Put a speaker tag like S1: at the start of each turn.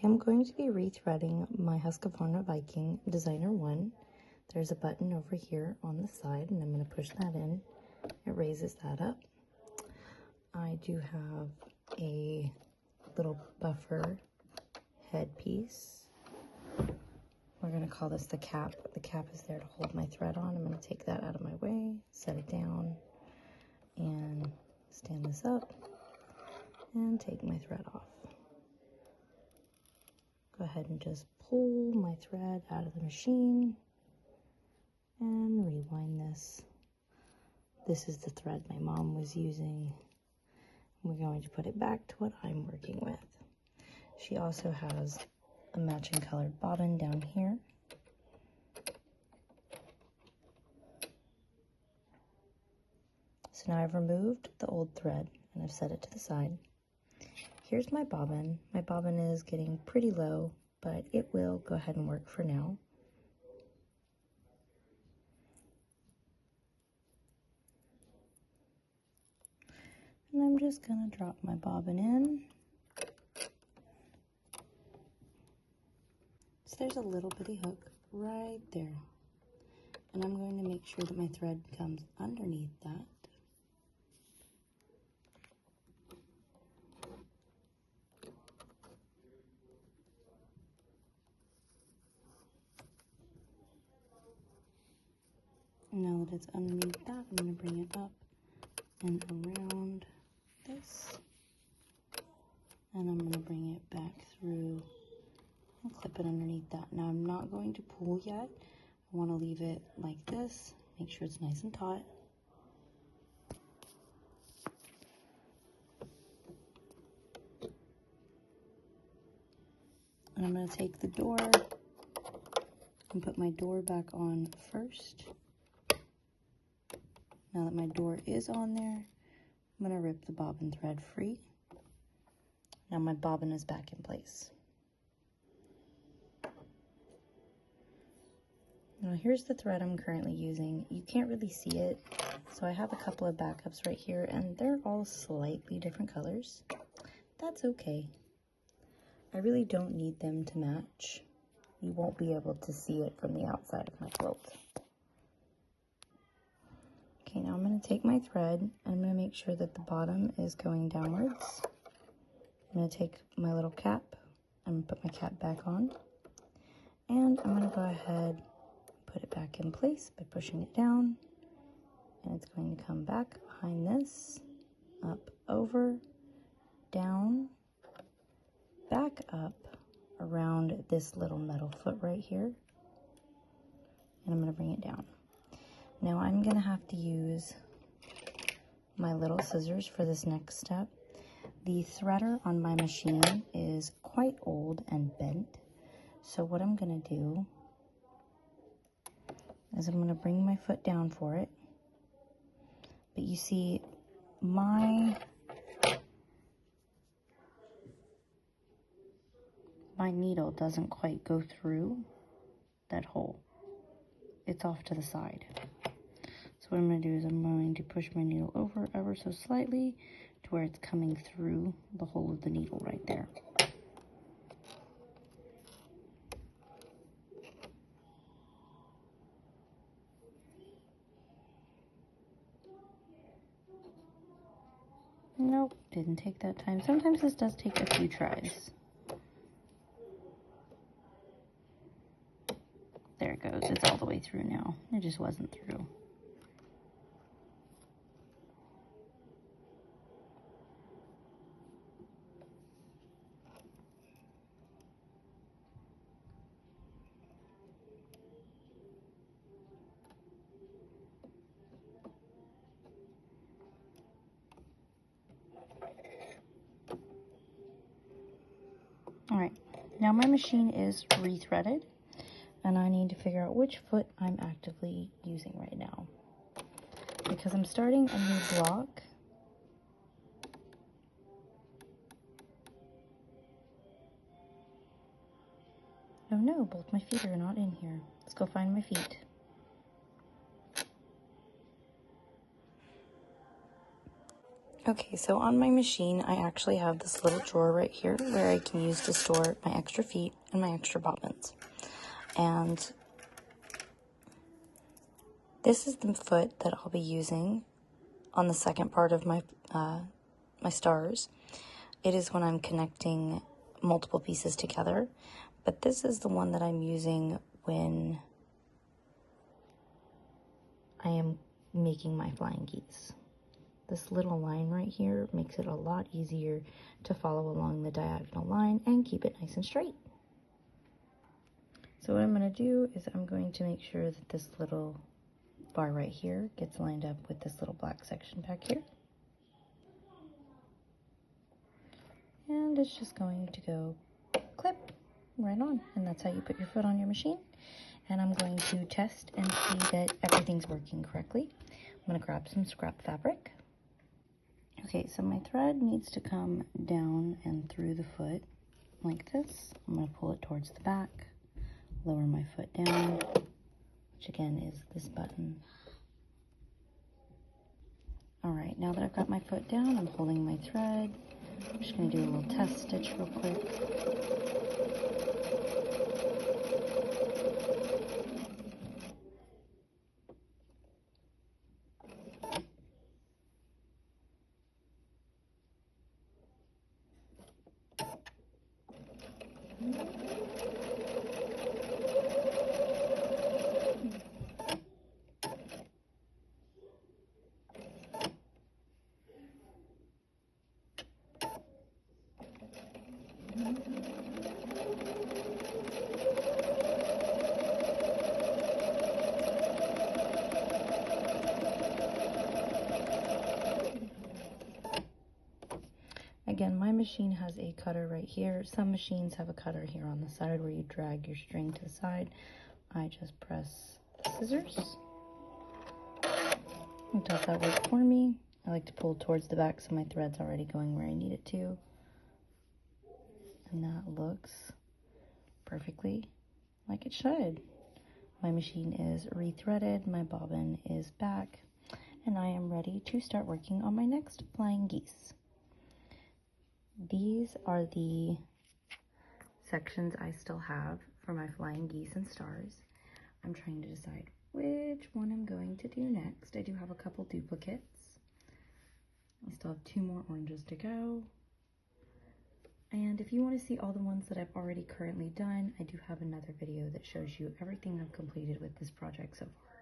S1: I'm going to be rethreading my Husqvarna Viking Designer 1. There's a button over here on the side, and I'm going to push that in. It raises that up. I do have a little buffer headpiece. We're going to call this the cap. The cap is there to hold my thread on. I'm going to take that out of my way, set it down, and stand this up, and take my thread off. Go ahead and just pull my thread out of the machine and rewind this. This is the thread my mom was using. We're going to put it back to what I'm working with. She also has a matching colored bobbin down here. So now I've removed the old thread and I've set it to the side. Here's my bobbin. My bobbin is getting pretty low, but it will go ahead and work for now. And I'm just going to drop my bobbin in. So there's a little bitty hook right there. And I'm going to make sure that my thread comes underneath that. Now that it's underneath that, I'm going to bring it up and around this. And I'm going to bring it back through and clip it underneath that. Now I'm not going to pull yet. I want to leave it like this. Make sure it's nice and taut. And I'm going to take the door and put my door back on first. Now that my door is on there, I'm going to rip the bobbin thread free. Now my bobbin is back in place. Now here's the thread I'm currently using. You can't really see it, so I have a couple of backups right here, and they're all slightly different colors. That's okay. I really don't need them to match. You won't be able to see it from the outside of my quilt. Okay, now I'm going to take my thread and I'm going to make sure that the bottom is going downwards. I'm going to take my little cap and put my cap back on. And I'm going to go ahead and put it back in place by pushing it down. And it's going to come back behind this, up, over, down, back up around this little metal foot right here. And I'm going to bring it down. Now I'm going to have to use my little scissors for this next step. The threader on my machine is quite old and bent. So what I'm going to do is I'm going to bring my foot down for it. But you see, my needle doesn't quite go through that hole. It's off to the side. So what I'm going to do is I'm going to push my needle over ever so slightly to where it's coming through the hole of the needle right there. Nope, didn't take that time. Sometimes this does take a few tries. There it goes. It's all the way through now. It just wasn't through. All right, now my machine is rethreaded, and I need to figure out which foot I'm actively using right now. Because I'm starting a new block, oh no, both my feet are not in here. Let's go find my feet. Okay, so on my machine, I actually have this little drawer right here where I can use to store my extra feet and my extra bobbins. And this is the foot that I'll be using on the second part of my my stars. It is when I'm connecting multiple pieces together, but this is the one that I'm using when I am making my flying geese. This little line right here makes it a lot easier to follow along the diagonal line and keep it nice and straight. So what I'm going to do is I'm going to make sure that this little bar right here gets lined up with this little black section back here. And it's just going to go clip right on. And that's how you put your foot on your machine. And I'm going to test and see that everything's working correctly. I'm going to grab some scrap fabric. Okay, so my thread needs to come down and through the foot like this. I'm going to pull it towards the back, lower my foot down, which again is this button. All right, now that I've got my foot down, I'm holding my thread. I'm just going to do a little test stitch real quick. Again, my machine has a cutter right here. Some machines have a cutter here on the side where you drag your string to the side. I just press the scissors. It does that work for me. I like to pull towards the back so my thread's already going where I need it to. And that looks perfectly like it should. My machine is rethreaded, my bobbin is back, and I am ready to start working on my next flying geese. These are the sections I still have for my flying geese and stars. I'm trying to decide which one I'm going to do next. I do have a couple duplicates. I still have 2 more oranges to go. And if you want to see all the ones that I've already currently done, I do have another video that shows you everything I've completed with this project so far.